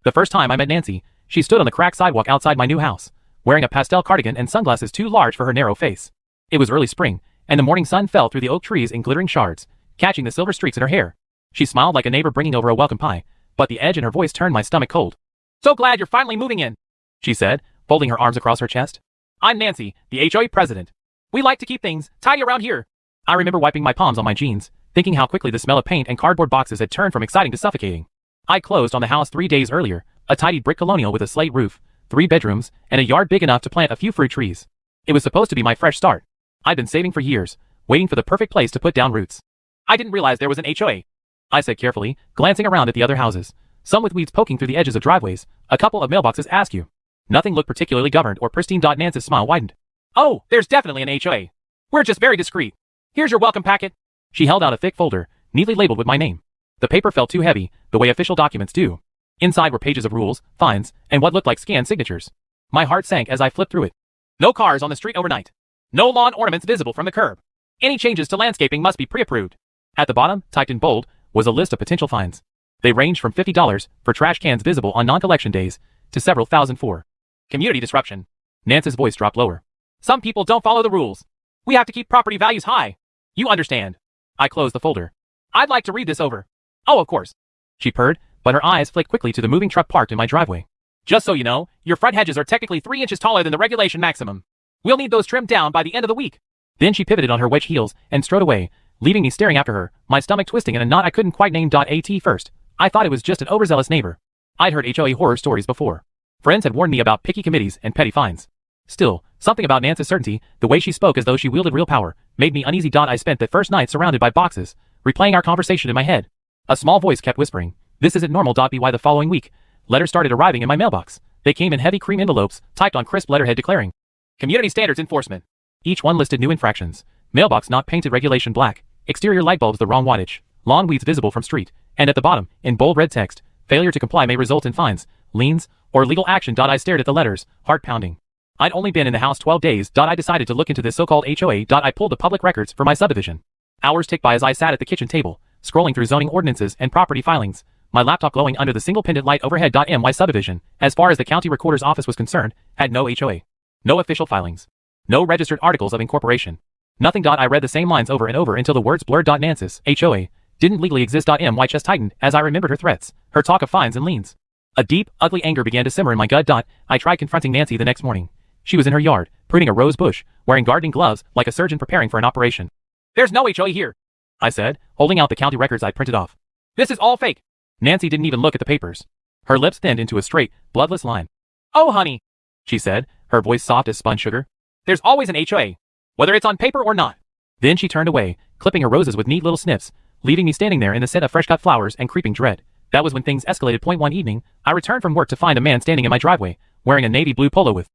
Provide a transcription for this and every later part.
The first time I met Nancy, she stood on the cracked sidewalk outside my new house, wearing a pastel cardigan and sunglasses too large for her narrow face. It was early spring, and the morning sun fell through the oak trees in glittering shards, catching the silver streaks in her hair. She smiled like a neighbor bringing over a welcome pie, but the edge in her voice turned my stomach cold. "So glad you're finally moving in," she said, folding her arms across her chest. "I'm Nancy, the HOA president. We like to keep things tidy around here." I remember wiping my palms on my jeans, thinking how quickly the smell of paint and cardboard boxes had turned from exciting to suffocating. I closed on the house 3 days earlier, a tidy brick colonial with a slate roof, 3 bedrooms, and a yard big enough to plant a few fruit trees. It was supposed to be my fresh start. I'd been saving for years, waiting for the perfect place to put down roots. "I didn't realize there was an HOA," I said carefully, glancing around at the other houses, some with weeds poking through the edges of driveways, a couple of mailboxes askew. Nothing looked particularly governed or pristine. Nance's smile widened. "Oh, there's definitely an HOA. We're just very discreet. Here's your welcome packet." She held out a thick folder, neatly labeled with my name. The paper felt too heavy, the way official documents do. Inside were pages of rules, fines, and what looked like scanned signatures. My heart sank as I flipped through it. No cars on the street overnight. No lawn ornaments visible from the curb. Any changes to landscaping must be pre-approved. At the bottom, typed in bold, was a list of potential fines. They ranged from $50 for trash cans visible on non-collection days to several thousand for community disruption. Nance's voice dropped lower. "Some people don't follow the rules. We have to keep property values high. You understand." I closed the folder. "I'd like to read this over." "Oh, of course," she purred, but her eyes flicked quickly to the moving truck parked in my driveway. "Just so you know, your front hedges are technically 3 inches taller than the regulation maximum. We'll need those trimmed down by the end of the week." Then she pivoted on her wedge heels and strode away, leaving me staring after her, my stomach twisting in a knot I couldn't quite name. At first, I thought it was just an overzealous neighbor. I'd heard HOA horror stories before. Friends had warned me about picky committees and petty fines. Still, something about Nance's certainty, the way she spoke as though she wielded real power, made me uneasy. I spent the first night surrounded by boxes, replaying our conversation in my head. A small voice kept whispering, "This isn't normal." By the following week, letters started arriving in my mailbox. They came in heavy cream envelopes, typed on crisp letterhead declaring, "Community Standards Enforcement." Each one listed new infractions. Mailbox not painted regulation black, exterior light bulbs the wrong wattage, lawn weeds visible from street, and at the bottom, in bold red text, "Failure to comply may result in fines, liens, or legal action." I stared at the letters, heart pounding. I'd only been in the house 12 days. I decided to look into this so-called HOA. I pulled the public records for my subdivision. Hours ticked by as I sat at the kitchen table, scrolling through zoning ordinances and property filings, my laptop glowing under the single pendant light overhead. My subdivision, as far as the county recorder's office was concerned, had no HOA. No official filings. No registered articles of incorporation. Nothing. I read the same lines over and over until the words blurred. Nance's HOA didn't legally exist. My chest tightened as I remembered her threats, her talk of fines and liens. A deep, ugly anger began to simmer in my gut. I tried confronting Nancy the next morning. She was in her yard, pruning a rose bush, wearing gardening gloves like a surgeon preparing for an operation. "There's no HOA here," I said, holding out the county records I'd printed off. "This is all fake." Nancy didn't even look at the papers. Her lips thinned into a straight, bloodless line. "Oh, honey," she said, her voice soft as spun sugar. "There's always an HOA, whether it's on paper or not." Then she turned away, clipping her roses with neat little snips, leaving me standing there in the scent of fresh-cut flowers and creeping dread. That was when things escalated. One evening, I returned from work to find a man standing in my driveway, wearing a navy blue polo with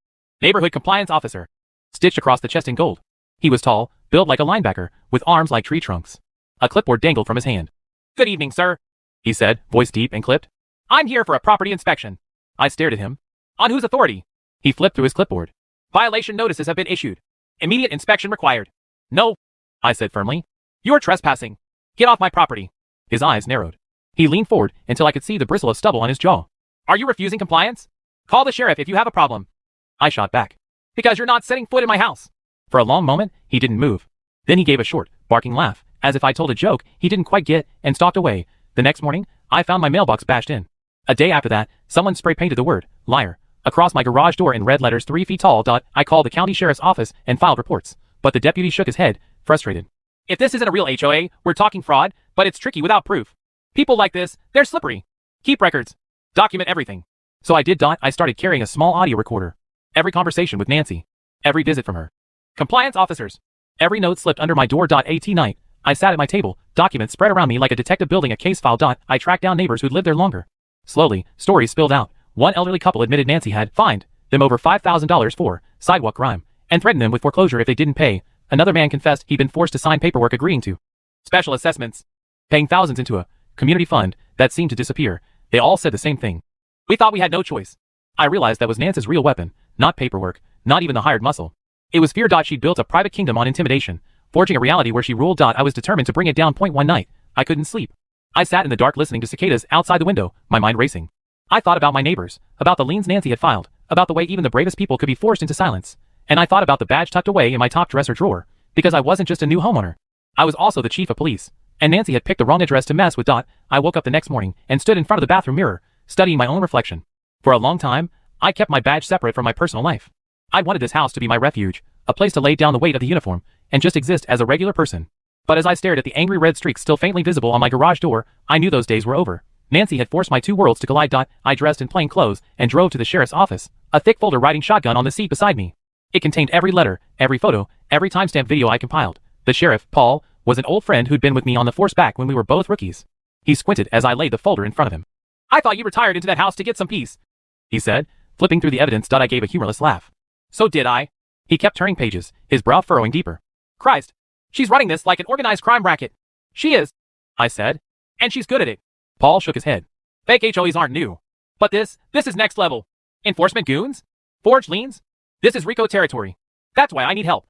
"Neighborhood Compliance Officer" stitched across the chest in gold. He was tall, built like a linebacker, with arms like tree trunks. A clipboard dangled from his hand. "Good evening, sir," he said, voice deep and clipped. "I'm here for a property inspection." I stared at him. "On whose authority?" He flipped through his clipboard. "Violation notices have been issued. Immediate inspection required." "No," I said firmly. "You're trespassing. Get off my property." His eyes narrowed. He leaned forward until I could see the bristle of stubble on his jaw. "Are you refusing compliance? Call the sheriff if you have a problem." I shot back. "Because you're not setting foot in my house." For a long moment, he didn't move. Then he gave a short, barking laugh, as if I told a joke he didn't quite get, and stalked away. The next morning, I found my mailbox bashed in. A day after that, someone spray-painted the word, "liar," across my garage door in red letters 3 feet tall. I called the county sheriff's office and filed reports, but the deputy shook his head, frustrated. "If this isn't a real HOA, we're talking fraud, but it's tricky without proof. People like this, they're slippery. Keep records. Document everything." So I did. I started carrying a small audio recorder. Every conversation with Nancy. Every visit from her. Compliance officers. Every note slipped under my door. At night, I sat at my table, documents spread around me like a detective building a case file. I tracked down neighbors who'd lived there longer. Slowly, stories spilled out. One elderly couple admitted Nancy had fined them over $5,000 for sidewalk crime and threatened them with foreclosure if they didn't pay. Another man confessed he'd been forced to sign paperwork agreeing to special assessments, paying thousands into a community fund that seemed to disappear. They all said the same thing. "We thought we had no choice." I realized that was Nance's real weapon, not paperwork, not even the hired muscle. It was fear. She'd built a private kingdom on intimidation, forging a reality where she ruled. I was determined to bring it down. One night, I couldn't sleep. I sat in the dark listening to cicadas outside the window, my mind racing. I thought about my neighbors, about the liens Nancy had filed, about the way even the bravest people could be forced into silence. And I thought about the badge tucked away in my top dresser drawer, because I wasn't just a new homeowner. I was also the chief of police, and Nancy had picked the wrong address to mess with. I woke up the next morning and stood in front of the bathroom mirror, studying my own reflection. For a long time, I kept my badge separate from my personal life. I wanted this house to be my refuge, a place to lay down the weight of the uniform, and just exist as a regular person. But as I stared at the angry red streaks still faintly visible on my garage door, I knew those days were over. Nancy had forced my two worlds to collide. I dressed in plain clothes and drove to the sheriff's office, a thick folder riding shotgun on the seat beside me. It contained every letter, every photo, every timestamp video I compiled. The sheriff, Paul, was an old friend who'd been with me on the force back when we were both rookies. He squinted as I laid the folder in front of him. "I thought you retired into that house to get some peace," he said, flipping through the evidence. I gave a humorless laugh. "So did I." He kept turning pages, his brow furrowing deeper. "Christ, she's running this like an organized crime racket." "She is," I said, "and she's good at it." Paul shook his head. "Fake HOAs aren't new. But this is next level. Enforcement goons? Forged liens? This is RICO territory. That's why I need help,"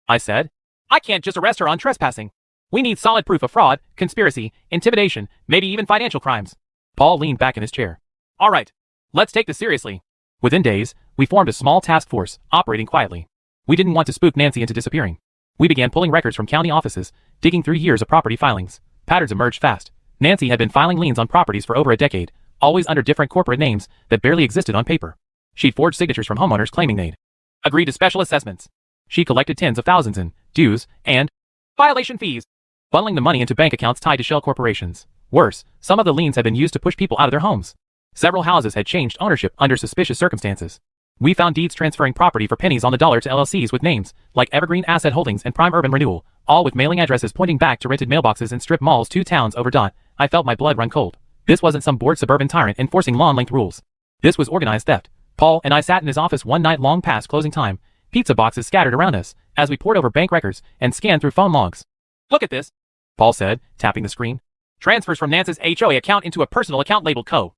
I said. "I can't just arrest her on trespassing. We need solid proof of fraud, conspiracy, intimidation, maybe even financial crimes." Paul leaned back in his chair. "All right, let's take this seriously." Within days, we formed a small task force, operating quietly. We didn't want to spook Nancy into disappearing. We began pulling records from county offices, digging through years of property filings. Patterns emerged fast. Nancy had been filing liens on properties for over a decade, always under different corporate names that barely existed on paper. She'd forged signatures from homeowners claiming they'd agreed to special assessments. She collected tens of thousands in dues and violation fees, funneling the money into bank accounts tied to shell corporations. Worse, some of the liens had been used to push people out of their homes. Several houses had changed ownership under suspicious circumstances. We found deeds transferring property for pennies on the dollar to LLCs with names like Evergreen Asset Holdings and Prime Urban Renewal, all with mailing addresses pointing back to rented mailboxes in strip malls 2 towns over. I felt my blood run cold. This wasn't some bored suburban tyrant enforcing lawn-length rules. This was organized theft. Paul and I sat in his office one night long past closing time, pizza boxes scattered around us, as we pored over bank records and scanned through phone logs. "Look at this," Paul said, tapping the screen. "Transfers from Nance's HOA account into a personal account labeled Co."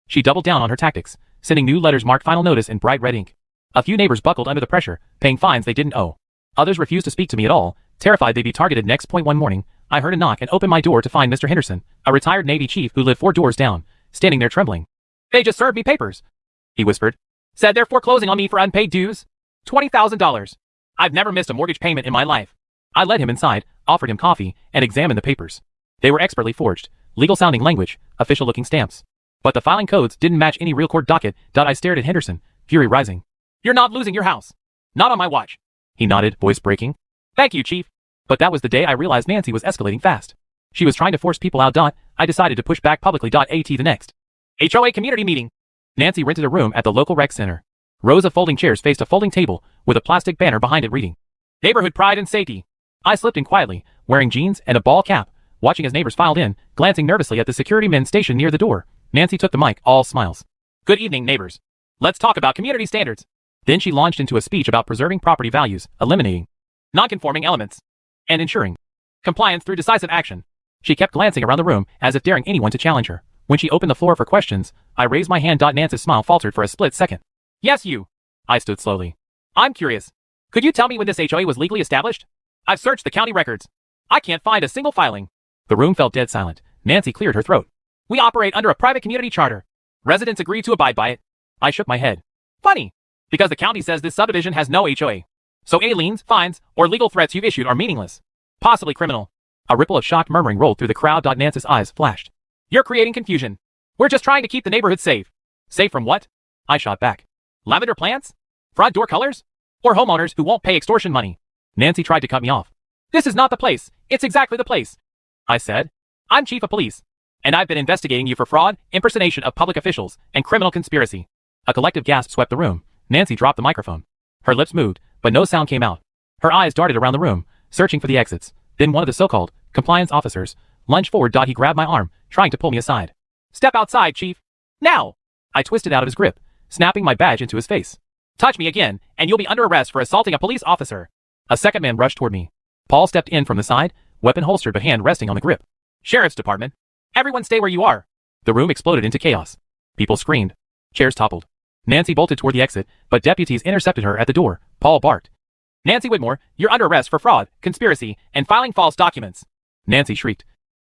She doubled down on her tactics, sending new letters marked final notice in bright red ink. A few neighbors buckled under the pressure, paying fines they didn't owe. Others refused to speak to me at all, terrified they'd be targeted next. One morning, I heard a knock and opened my door to find Mr. Henderson, a retired Navy chief who lived 4 doors down, standing there trembling. "They just served me papers," he whispered. "Said they're foreclosing on me for unpaid dues. $20,000. I've never missed a mortgage payment in my life." I led him inside, offered him coffee, and examined the papers. They were expertly forged, legal-sounding language, official-looking stamps. But the filing codes didn't match any real court docket. I stared at Henderson, fury rising. "You're not losing your house. Not on my watch." He nodded, voice breaking. "Thank you, Chief." But that was the day I realized Nancy was escalating fast. She was trying to force people out. I decided to push back publicly. The next HOA community meeting. Nancy rented a room at the local rec center. Rows of folding chairs faced a folding table, with a plastic banner behind it reading, "Neighborhood pride and safety." I slipped in quietly, wearing jeans and a ball cap, watching as neighbors filed in, glancing nervously at the security men stationed near the door. Nancy took the mic, all smiles. "Good evening, neighbors. Let's talk about community standards." Then she launched into a speech about preserving property values, eliminating non-conforming elements, and ensuring compliance through decisive action. She kept glancing around the room, as if daring anyone to challenge her. When she opened the floor for questions, I raised my hand. Nancy's smile faltered for a split second. "Yes, you." I stood slowly. "I'm curious. Could you tell me when this HOA was legally established? I've searched the county records. I can't find a single filing." The room fell dead silent. Nancy cleared her throat. "We operate under a private community charter. Residents agree to abide by it." I shook my head. "Funny, because the county says this subdivision has no HOA. So any liens, fines, or legal threats you've issued are meaningless. Possibly criminal." A ripple of shocked murmuring rolled through the crowd. Nancy's eyes flashed. "You're creating confusion. We're just trying to keep the neighborhood safe." "Safe from what?" I shot back. "Lavender plants? Front door colors? Or homeowners who won't pay extortion money?" Nancy tried to cut me off. "This is not the place. It's exactly the place," I said. "I'm chief of police, and I've been investigating you for fraud, impersonation of public officials, and criminal conspiracy." A collective gasp swept the room. Nancy dropped the microphone. Her lips moved, but no sound came out. Her eyes darted around the room, searching for the exits. Then one of the so-called compliance officers lunged forward. He grabbed my arm, trying to pull me aside. "Step outside, Chief. Now!" I twisted out of his grip, snapping my badge into his face. "Touch me again, and you'll be under arrest for assaulting a police officer." A second man rushed toward me. Paul stepped in from the side, weapon holstered but hand resting on the grip. "Sheriff's Department. Everyone stay where you are." The room exploded into chaos. People screamed. Chairs toppled. Nancy bolted toward the exit, but deputies intercepted her at the door. Paul barked. "Nancy Whitmore, you're under arrest for fraud, conspiracy, and filing false documents." Nancy shrieked.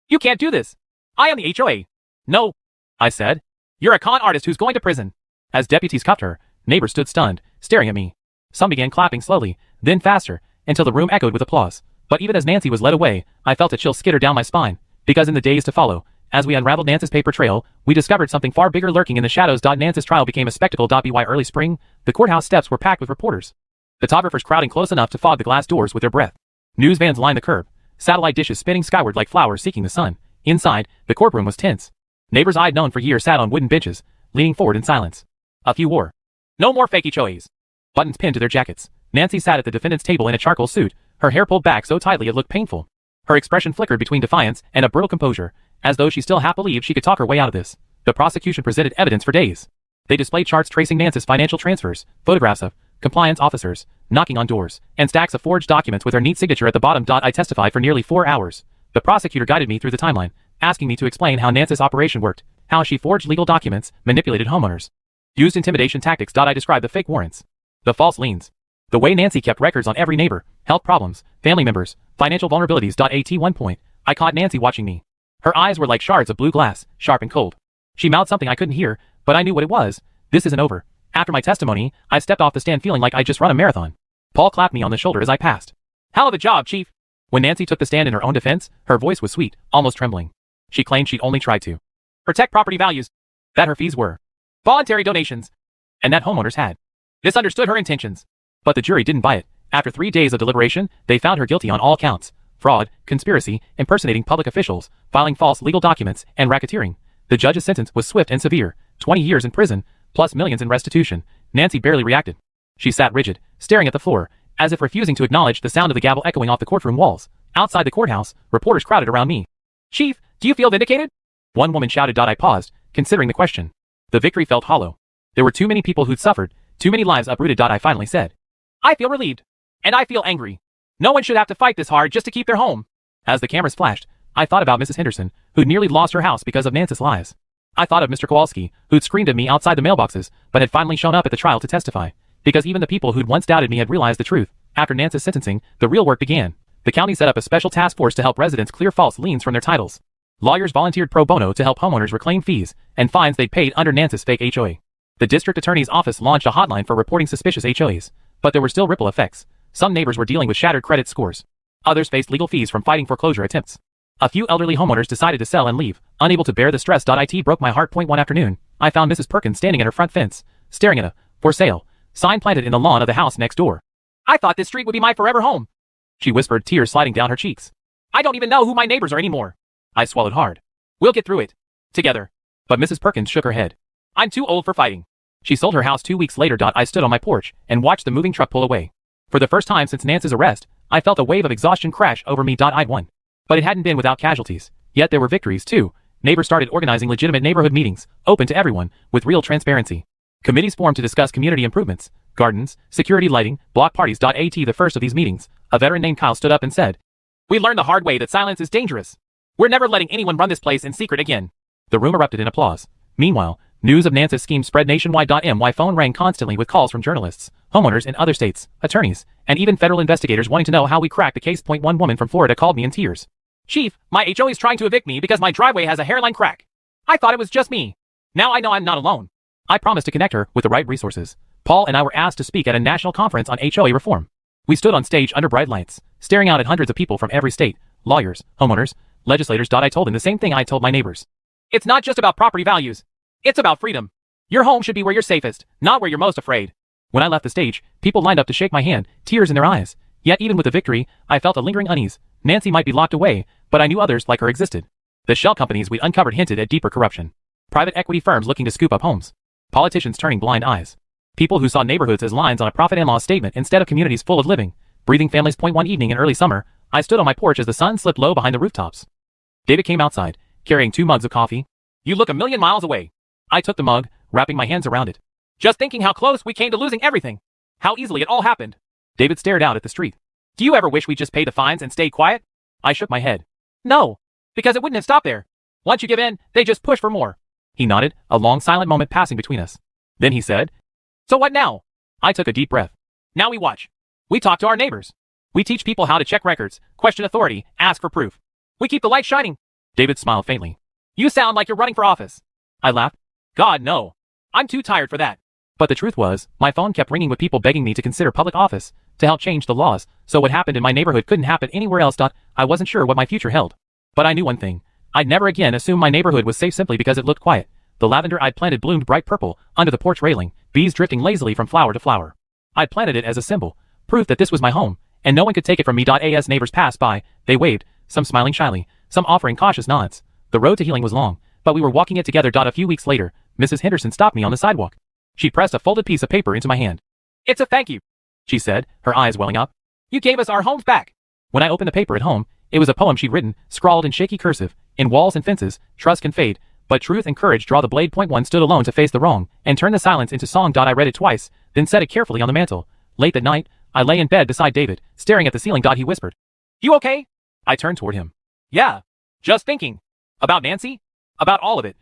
"You can't do this. I am the HOA." "No," I said. You're a con artist who's going to prison. As deputies cuffed her, neighbors stood stunned, staring at me. Some began clapping slowly, then faster, until the room echoed with applause. But even as Nancy was led away, I felt a chill skitter down my spine, because in the days to follow, as we unraveled Nance's paper trail, we discovered something far bigger lurking in the shadows. Nance's trial became a spectacle. By early spring, the courthouse steps were packed with reporters. Photographers crowding close enough to fog the glass doors with their breath. News vans lined the curb, satellite dishes spinning skyward like flowers seeking the sun. Inside, the courtroom was tense. Neighbors I'd known for years sat on wooden benches, leaning forward in silence. A few wore no more fake HOAs buttons pinned to their jackets. Nancy sat at the defendant's table in a charcoal suit, her hair pulled back so tightly it looked painful. Her expression flickered between defiance and a brutal composure, as though she still half believed she could talk her way out of this. The prosecution presented evidence for days. They displayed charts tracing Nance's financial transfers, photographs of compliance officers knocking on doors, and stacks of forged documents with her neat signature at the bottom. I testified for nearly 4 hours. The prosecutor guided me through the timeline, asking me to explain how Nance's operation worked, how she forged legal documents, manipulated homeowners, used intimidation tactics. I described the fake warrants, the false liens, the way Nancy kept records on every neighbor, health problems, family members, financial vulnerabilities. At one point, I caught Nancy watching me. Her eyes were like shards of blue glass, sharp and cold. She mouthed something I couldn't hear, but I knew what it was. This isn't over. After my testimony, I stepped off the stand feeling like I'd just run a marathon. Paul clapped me on the shoulder as I passed. Hell of a job, Chief. When Nancy took the stand in her own defense, her voice was sweet, almost trembling. She claimed she'd only tried to protect property values, that her fees were voluntary donations, and that homeowners had misunderstood her intentions. But the jury didn't buy it. After 3 days of deliberation, they found her guilty on all counts: fraud, conspiracy, impersonating public officials, filing false legal documents, and racketeering. The judge's sentence was swift and severe: 20 years in prison, plus millions in restitution. Nancy barely reacted. She sat rigid, staring at the floor, as if refusing to acknowledge the sound of the gavel echoing off the courtroom walls. Outside the courthouse, reporters crowded around me. Chief, do you feel vindicated? One woman shouted. I paused, considering the question. The victory felt hollow. There were too many people who'd suffered, too many lives uprooted. I finally said, I feel relieved. And I feel angry. No one should have to fight this hard just to keep their home. As the cameras flashed, I thought about Mrs. Henderson, who'd nearly lost her house because of Nance's lies. I thought of Mr. Kowalski, who'd screamed at me outside the mailboxes, but had finally shown up at the trial to testify. Because even the people who'd once doubted me had realized the truth. After Nance's sentencing, the real work began. The county set up a special task force to help residents clear false liens from their titles. Lawyers volunteered pro bono to help homeowners reclaim fees and fines they'd paid under Nance's fake HOA. The district attorney's office launched a hotline for reporting suspicious HOAs, but there were still ripple effects. Some neighbors were dealing with shattered credit scores. Others faced legal fees from fighting foreclosure attempts. A few elderly homeowners decided to sell and leave, unable to bear the stress. It broke my heart. One afternoon, I found Mrs. Perkins standing at her front fence, staring at a "for sale" sign planted in the lawn of the house next door. I thought this street would be my forever home, she whispered, tears sliding down her cheeks. I don't even know who my neighbors are anymore. I swallowed hard. We'll get through it. Together. But Mrs. Perkins shook her head. I'm too old for fighting. She sold her house 2 weeks later. I stood on my porch and watched the moving truck pull away. For the first time since Nance's arrest, I felt a wave of exhaustion crash over me. I'd won. But it hadn't been without casualties. Yet there were victories too. Neighbors started organizing legitimate neighborhood meetings, open to everyone, with real transparency. Committees formed to discuss community improvements, gardens, security lighting, block parties. At the first of these meetings, a veteran named Kyle stood up and said, We learned the hard way that silence is dangerous. We're never letting anyone run this place in secret again. The room erupted in applause. Meanwhile, news of Nance's scheme spread nationwide. My phone rang constantly with calls from journalists, homeowners in other states, attorneys, and even federal investigators wanting to know how we cracked the case. One woman from Florida called me in tears. Chief, my HOA is trying to evict me because my driveway has a hairline crack. I thought it was just me. Now I know I'm not alone. I promised to connect her with the right resources. Paul and I were asked to speak at a national conference on HOA reform. We stood on stage under bright lights, staring out at hundreds of people from every state, lawyers, homeowners, legislators. I told them the same thing I told my neighbors. It's not just about property values. It's about freedom. Your home should be where you're safest, not where you're most afraid. When I left the stage, people lined up to shake my hand, tears in their eyes. Yet even with the victory, I felt a lingering unease. Nancy might be locked away, but I knew others like her existed. The shell companies we'd uncovered hinted at deeper corruption. Private equity firms looking to scoop up homes. Politicians turning blind eyes. People who saw neighborhoods as lines on a profit and loss statement instead of communities full of living, breathing families. One evening in early summer, I stood on my porch as the sun slipped low behind the rooftops. David came outside, carrying 2 mugs of coffee. You look a million miles away. I took the mug, wrapping my hands around it. Just thinking how close we came to losing everything. How easily it all happened. David stared out at the street. Do you ever wish we just paid the fines and stayed quiet? I shook my head. No, because it wouldn't have stopped there. Once you give in, they just push for more. He nodded, a long silent moment passing between us. Then he said, So what now? I took a deep breath. Now we watch. We talk to our neighbors. We teach people how to check records, question authority, ask for proof. We keep the light shining. David smiled faintly. You sound like you're running for office. I laughed. God, no. I'm too tired for that. But the truth was, my phone kept ringing with people begging me to consider public office, to help change the laws, so what happened in my neighborhood couldn't happen anywhere else. I wasn't sure what my future held. But I knew one thing. I'd never again assume my neighborhood was safe simply because it looked quiet. The lavender I'd planted bloomed bright purple, under the porch railing, bees drifting lazily from flower to flower. I'd planted it as a symbol, proof that this was my home, and no one could take it from me. As neighbors passed by, they waved, some smiling shyly, some offering cautious nods. The road to healing was long, but we were walking it together. A few weeks later, Mrs. Henderson stopped me on the sidewalk. She pressed a folded piece of paper into my hand. "It's a thank you," she said, her eyes welling up. "You gave us our homes back." When I opened the paper at home, it was a poem she'd written, scrawled in shaky cursive, "In walls and fences, trust can fade, but truth and courage draw the blade." Point one stood alone to face the wrong, and turn the silence into song. I read it twice, then set it carefully on the mantel. Late that night, I lay in bed beside David, staring at the ceiling. He whispered, "You okay?" I turned toward him. "Yeah. Just thinking. About Nancy? About all of it,"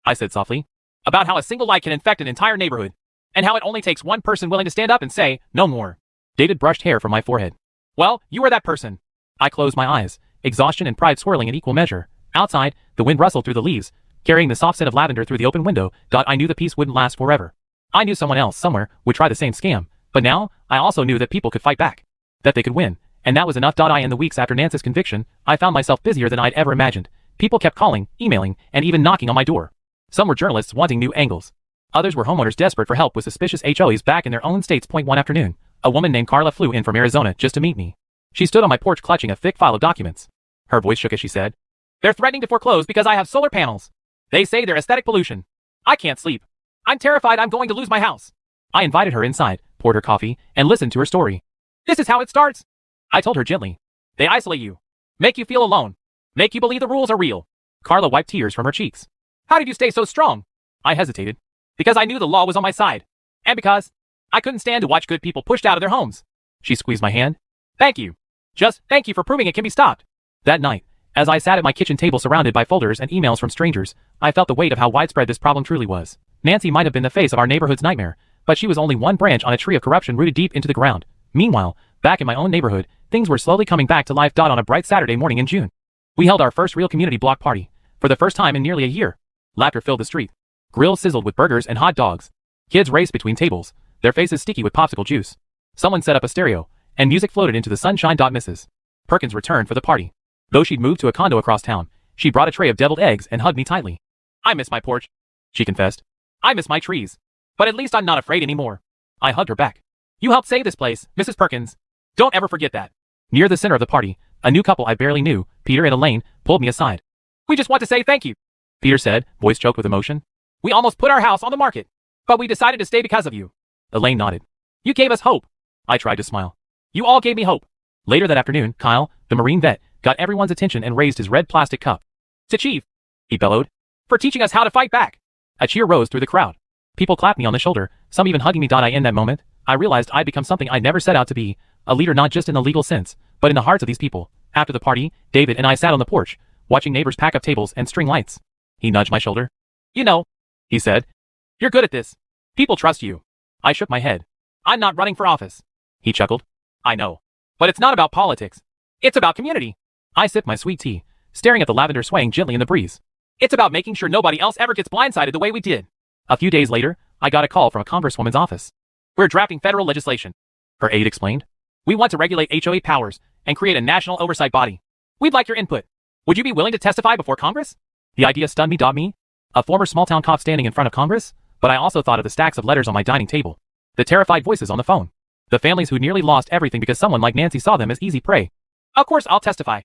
I said softly. "About how a single lie can infect an entire neighborhood. And how it only takes one person willing to stand up and say, no more." David brushed hair from my forehead. "Well, you were that person." I closed my eyes, exhaustion and pride swirling in equal measure. Outside, the wind rustled through the leaves, carrying the soft scent of lavender through the open window. I knew the peace wouldn't last forever. I knew someone else somewhere would try the same scam, but now, I also knew that people could fight back. That they could win, and that was enough. In the weeks after Nancy's conviction, I found myself busier than I'd ever imagined. People kept calling, emailing, and even knocking on my door. Some were journalists wanting new angles. Others were homeowners desperate for help with suspicious HOAs back in their own states. One afternoon, a woman named Carla flew in from Arizona just to meet me. She stood on my porch clutching a thick file of documents. Her voice shook as she said, "They're threatening to foreclose because I have solar panels. They say they're aesthetic pollution. I can't sleep. I'm terrified I'm going to lose my house." I invited her inside, poured her coffee, and listened to her story. "This is how it starts," I told her gently. "They isolate you, make you feel alone, make you believe the rules are real." Carla wiped tears from her cheeks. "How did you stay so strong?" I hesitated. "Because I knew the law was on my side. And because I couldn't stand to watch good people pushed out of their homes." She squeezed my hand. "Thank you. Just thank you for proving it can be stopped." That night, as I sat at my kitchen table surrounded by folders and emails from strangers, I felt the weight of how widespread this problem truly was. Nancy might have been the face of our neighborhood's nightmare, but she was only one branch on a tree of corruption rooted deep into the ground. Meanwhile, back in my own neighborhood, things were slowly coming back to life. On a bright Saturday morning in June, we held our first real community block party, for the first time in nearly a year. Laughter filled the street. Grills sizzled with burgers and hot dogs. Kids raced between tables, their faces sticky with popsicle juice. Someone set up a stereo, and music floated into the sunshine. Mrs. Perkins returned for the party. Though she'd moved to a condo across town, she brought a tray of deviled eggs and hugged me tightly. "I miss my porch," she confessed. "I miss my trees. But at least I'm not afraid anymore." I hugged her back. "You helped save this place, Mrs. Perkins. Don't ever forget that." Near the center of the party, a new couple I barely knew, Peter and Elaine, pulled me aside. "We just want to say thank you," Peter said, voice choked with emotion. "We almost put our house on the market, but we decided to stay because of you." Elaine nodded. "You gave us hope." I tried to smile. "You all gave me hope." Later that afternoon, Kyle, the Marine vet, got everyone's attention and raised his red plastic cup. "To Chief," he bellowed, "for teaching us how to fight back." A cheer rose through the crowd. People clapped me on the shoulder, some even hugging me. In that moment, I realized I'd become something I'd never set out to be, a leader not just in the legal sense, but in the hearts of these people. After the party, David and I sat on the porch, watching neighbors pack up tables and string lights. He nudged my shoulder. "You know," he said, "you're good at this. People trust you." I shook my head. "I'm not running for office." He chuckled. "I know. But it's not about politics. It's about community." I sipped my sweet tea, staring at the lavender swaying gently in the breeze. "It's about making sure nobody else ever gets blindsided the way we did." A few days later, I got a call from a congresswoman's office. "We're drafting federal legislation," her aide explained. "We want to regulate HOA powers and create a national oversight body. We'd like your input. Would you be willing to testify before Congress?" The idea stunned me. Me, a former small-town cop standing in front of Congress, but I also thought of the stacks of letters on my dining table, the terrified voices on the phone, the families who nearly lost everything because someone like Nancy saw them as easy prey. "Of course I'll testify,"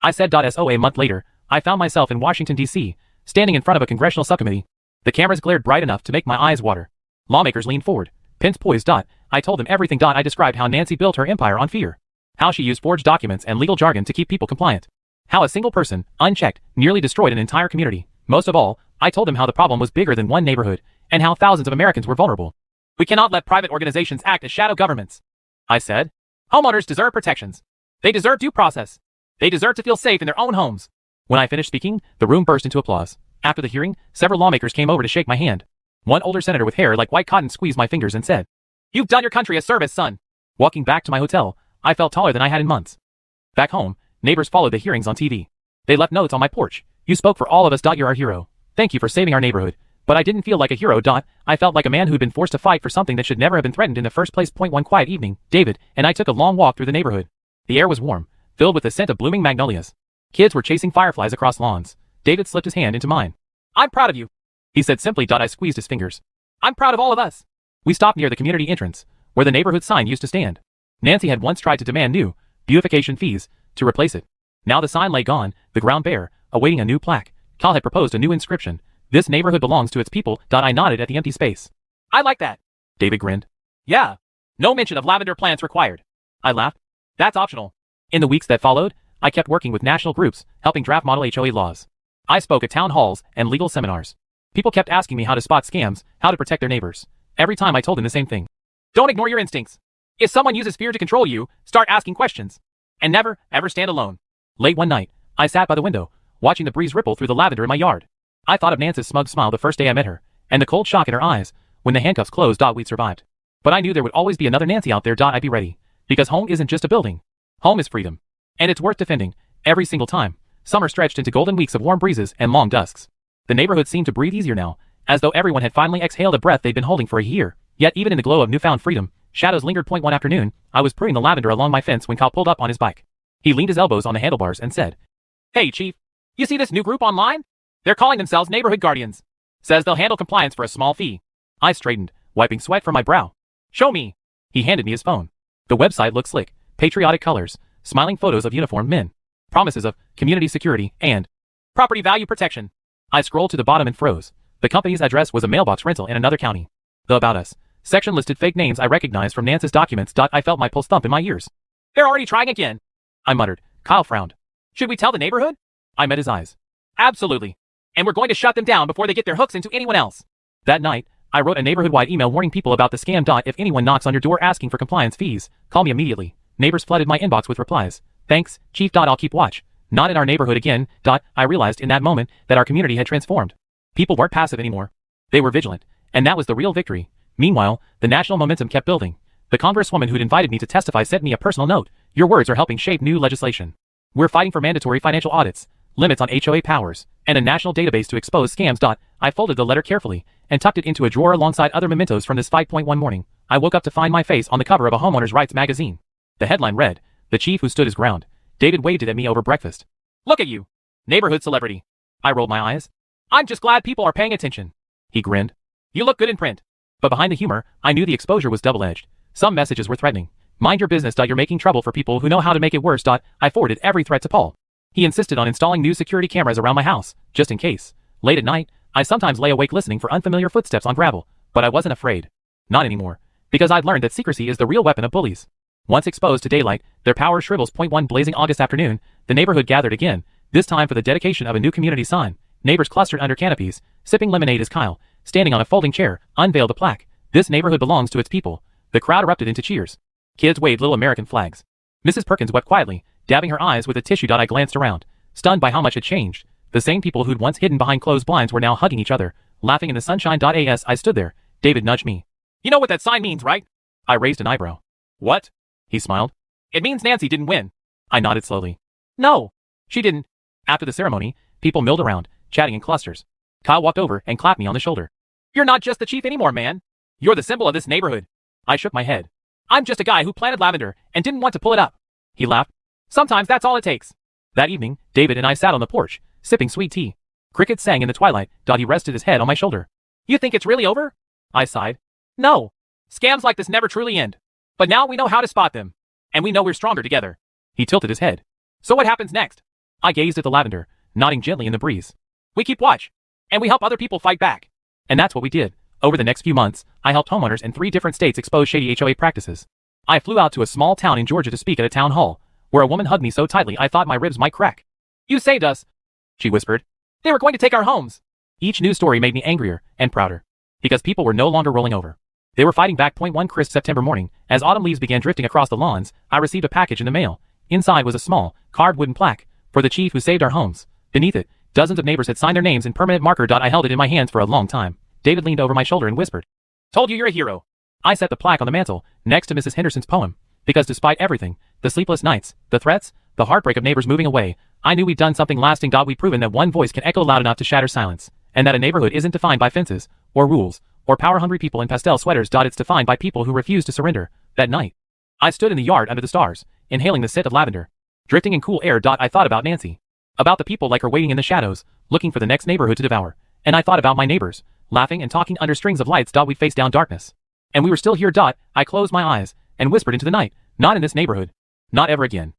I said. So a month later, I found myself in Washington, D.C., standing in front of a congressional subcommittee. The cameras glared bright enough to make my eyes water. Lawmakers leaned forward, pens poised. I told them everything. I described how Nancy built her empire on fear, how she used forged documents and legal jargon to keep people compliant, how a single person, unchecked, nearly destroyed an entire community. Most of all, I told them how the problem was bigger than one neighborhood, and how thousands of Americans were vulnerable. "We cannot let private organizations act as shadow governments," I said. "Homeowners deserve protections. They deserve due process. They deserve to feel safe in their own homes." When I finished speaking, the room burst into applause. After the hearing, several lawmakers came over to shake my hand. One older senator with hair like white cotton squeezed my fingers and said, "You've done your country a service, son." Walking back to my hotel, I felt taller than I had in months. Back home, neighbors followed the hearings on TV. They left notes on my porch. "You spoke for all of us. You're our hero. Thank you for saving our neighborhood. But I didn't feel like a hero. I felt like a man who'd been forced to fight for something that should never have been threatened in the first place. One quiet evening, David and I took a long walk through the neighborhood. The air was warm, filled with the scent of blooming magnolias. Kids were chasing fireflies across lawns. David slipped his hand into mine. "I'm proud of you," he said simply. I squeezed his fingers. "I'm proud of all of us." We stopped near the community entrance, where the neighborhood sign used to stand. Nancy had once tried to demand new beautification fees to replace it. Now the sign lay gone, the ground bare, awaiting a new plaque. Cal had proposed a new inscription. "This neighborhood belongs to its people." I nodded at the empty space. "I like that." David grinned. "Yeah. No mention of lavender plants required." I laughed. "That's optional." In the weeks that followed, I kept working with national groups, helping draft model HOA laws. I spoke at town halls and legal seminars. People kept asking me how to spot scams, how to protect their neighbors. Every time I told them the same thing. Don't ignore your instincts. If someone uses fear to control you, start asking questions. And never, ever stand alone. Late one night, I sat by the window, watching the breeze ripple through the lavender in my yard. I thought of Nancy's smug smile the first day I met her, and the cold shock in her eyes when the handcuffs closed. We'd survived. But I knew there would always be another Nancy out there. I'd be ready. Because home isn't just a building. Home is freedom. And it's worth defending, every single time. Summer stretched into golden weeks of warm breezes and long dusks. The neighborhood seemed to breathe easier now, as though everyone had finally exhaled a breath they'd been holding for a year. Yet even in the glow of newfound freedom, shadows lingered. One afternoon, I was pruning the lavender along my fence when Cal pulled up on his bike. He leaned his elbows on the handlebars and said, "Hey, Chief, you see this new group online? They're calling themselves Neighborhood Guardians. Says they'll handle compliance for a small fee." I straightened, wiping sweat from my brow. "Show me." He handed me his phone. The website looked slick, patriotic colors, smiling photos of uniformed men, promises of community security and property value protection. I scrolled to the bottom and froze. The company's address was a mailbox rental in another county. The About Us section listed fake names I recognized from Nance's documents. I felt my pulse thump in my ears. "They're already trying again," I muttered. Kyle frowned. "Should we tell the neighborhood?" I met his eyes. "Absolutely. And we're going to shut them down before they get their hooks into anyone else." That night, I wrote a neighborhood-wide email warning people about the scam. "If anyone knocks on your door asking for compliance fees, call me immediately." Neighbors flooded my inbox with replies. "Thanks, Chief. I'll keep watch." Not in our neighborhood again. I realized in that moment that our community had transformed. People weren't passive anymore. They were vigilant, and that was the real victory. Meanwhile, the national momentum kept building. The congresswoman who'd invited me to testify sent me a personal note. "Your words are helping shape new legislation. We're fighting for mandatory financial audits, limits on HOA powers, and a national database to expose scams." I folded the letter carefully and tucked it into a drawer alongside other mementos from this fight. One morning, I woke up to find my face on the cover of a homeowners' rights magazine. The headline read, "The Chief Who Stood His Ground." David waved it at me over breakfast. "Look at you, neighborhood celebrity." I rolled my eyes. "I'm just glad people are paying attention." He grinned. "You look good in print." But behind the humor, I knew the exposure was double-edged. Some messages were threatening. "Mind your business. You're making trouble for people who know how to make it worse." I forwarded every threat to Paul. He insisted on installing new security cameras around my house, just in case. Late at night, I sometimes lay awake listening for unfamiliar footsteps on gravel, but I wasn't afraid. Not anymore. Because I'd learned that secrecy is the real weapon of bullies. Once exposed to daylight, their power shrivels. One blazing August afternoon, the neighborhood gathered again, this time for the dedication of a new community sign. Neighbors clustered under canopies, sipping lemonade as Kyle, standing on a folding chair, unveiled a plaque. "This neighborhood belongs to its people." The crowd erupted into cheers. Kids waved little American flags. Mrs. Perkins wept quietly, dabbing her eyes with a tissue. I glanced around, stunned by how much had changed. The same people who'd once hidden behind closed blinds were now hugging each other, laughing in the sunshine. As I stood there, David nudged me. "You know what that sign means, right?" I raised an eyebrow. "What?" He smiled. "It means Nancy didn't win." I nodded slowly. "No, she didn't." After the ceremony, people milled around, chatting in clusters. Kyle walked over and clapped me on the shoulder. "You're not just the chief anymore, man. You're the symbol of this neighborhood." I shook my head. "I'm just a guy who planted lavender and didn't want to pull it up." He laughed. "Sometimes that's all it takes." That evening, David and I sat on the porch, sipping sweet tea. Crickets sang in the twilight. He rested his head on my shoulder. "You think it's really over?" I sighed. "No. Scams like this never truly end. But now we know how to spot them. And we know we're stronger together." He tilted his head. "So what happens next?" I gazed at the lavender, nodding gently in the breeze. "We keep watch. And we help other people fight back." And that's what we did. Over the next few months, I helped homeowners in 3 different states expose shady HOA practices. I flew out to a small town in Georgia to speak at a town hall, where a woman hugged me so tightly I thought my ribs might crack. "You saved us," she whispered. "They were going to take our homes." Each news story made me angrier and prouder. Because people were no longer rolling over. They were fighting back. One crisp September morning, as autumn leaves began drifting across the lawns, I received a package in the mail. Inside was a small, carved wooden plaque, "For the Chief Who Saved Our Homes." Beneath it, dozens of neighbors had signed their names in permanent marker. I held it in my hands for a long time. David leaned over my shoulder and whispered, "Told you you're a hero." I set the plaque on the mantel, next to Mrs. Henderson's poem. Because despite everything, the sleepless nights, the threats, the heartbreak of neighbors moving away, I knew we'd done something lasting. We'd proven that one voice can echo loud enough to shatter silence. and that a neighborhood isn't defined by fences, or rules, or power-hungry people in pastel sweaters. It's defined by people who refuse to surrender. That night, I stood in the yard under the stars, inhaling the scent of lavender. Drifting in cool air. I thought about Nancy. About the people like her waiting in the shadows, looking for the next neighborhood to devour. And I thought about my neighbors, laughing and talking under strings of lights. We faced down darkness. And we were still here. I closed my eyes, and whispered into the night, not in this neighborhood. Not ever again.